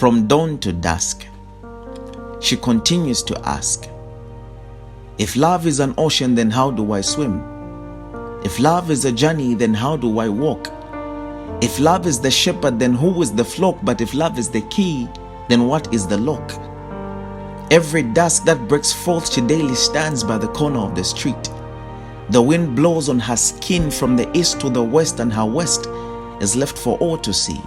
From dawn to dusk, she continues to ask, if love is an ocean, then how do I swim? If love is a journey, then how do I walk? If love is the shepherd, then who is the flock? But if love is the key, then what is the lock? Every dusk that breaks forth, she daily stands by the corner of the street. The wind blows on her skin from the east to the west, and her west is left for all to see.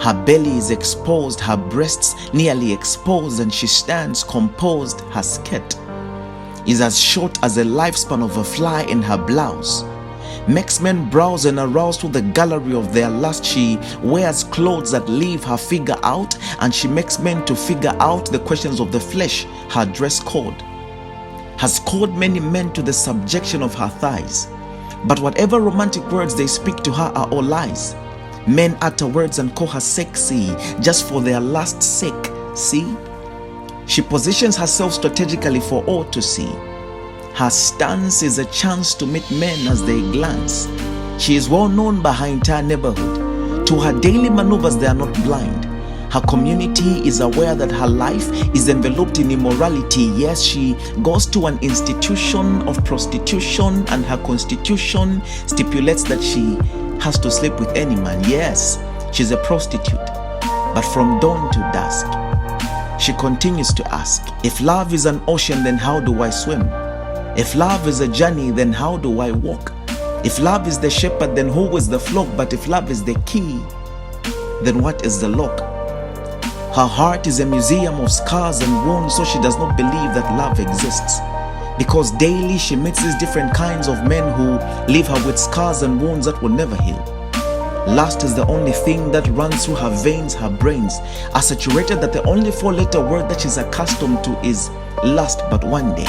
Her belly is exposed, her breasts nearly exposed, and she stands composed. Her skirt is as short as the lifespan of a fly, in her blouse makes men browse and arouse to the gallery of their lust. She wears clothes that leave her figure out, and she makes men to figure out the questions of the flesh. Her dress code has called many men to the subjection of her thighs, but whatever romantic words they speak to her are all lies. Men utter words and call her sexy just for their lust's sake. See, she positions herself strategically for all to see. Her stance is a chance to meet men as they glance. She is well known by her entire neighborhood. To her daily maneuvers, they are not blind. Her community is aware that her life is enveloped in immorality. Yes, she goes to an institution of prostitution, and her constitution stipulates that she has to sleep with any man. Yes, she's a prostitute. But from dawn to dusk, she continues to ask, if love is an ocean, then how do I swim? If love is a journey, then how do I walk? If love is the shepherd, then who is the flock? But if love is the key, then what is the lock? Her heart is a museum of scars and wounds, so she does not believe that love exists. Because daily she meets these different kinds of men who leave her with scars and wounds that will never heal. Lust is the only thing that runs through her veins. Her brains are saturated that the only four-letter word that she's accustomed to is lust. But one day,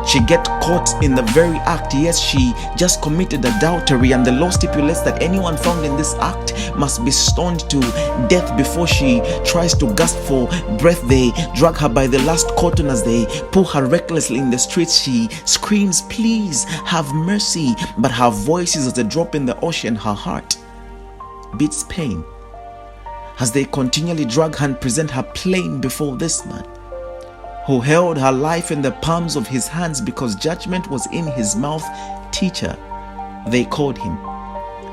she gets caught in the very act. Yes, she just committed adultery, and the law stipulates that anyone found in this act must be stoned to death. Before she tries to gasp for breath, they drag her by the last cotton. As they pull her recklessly in the streets, she screams, please have mercy. But her voice is as a drop in the ocean. Her heart beats pain as they continually drag her and present her plain before this man who held her life in the palms of his hands, because judgment was in his mouth. Teacher, they called him.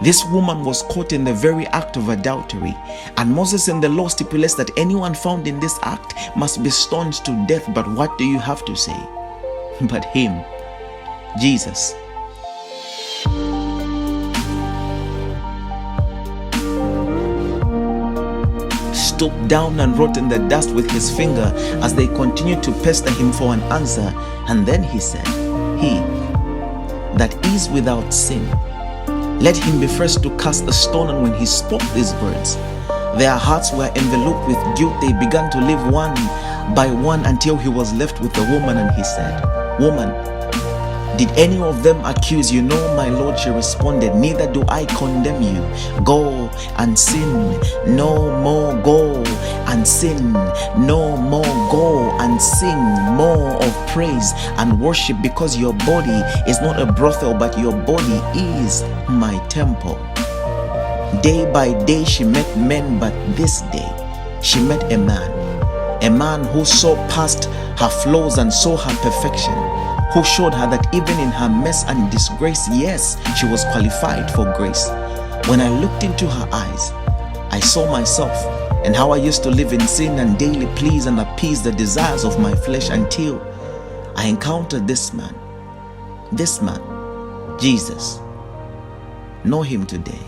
This woman was caught in the very act of adultery, and Moses in the law stipulates that anyone found in this act must be stoned to death. But what do you have to say? But him, Jesus, stooped down and wrote in the dust with his finger as they continued to pester him for an answer. And then he said, he that is without sin, let him be first to cast a stone. And when he spoke these words, their hearts were enveloped with guilt. They began to leave one by one until he was left with the woman. And he said, woman, did any of them accuse you? No, my Lord, she responded, neither do I condemn you. Go and sin no more. Go and sin no more. Go and sing more of praise and worship, because your body is not a brothel, but your body is my temple. Day by day she met men, but this day she met a man who saw past her flaws and saw her perfection, who showed her that even in her mess and disgrace, yes, she was qualified for grace. When I looked into her eyes, I saw myself and how I used to live in sin and daily please and appease the desires of my flesh, until I encountered this man, Jesus. Know him today.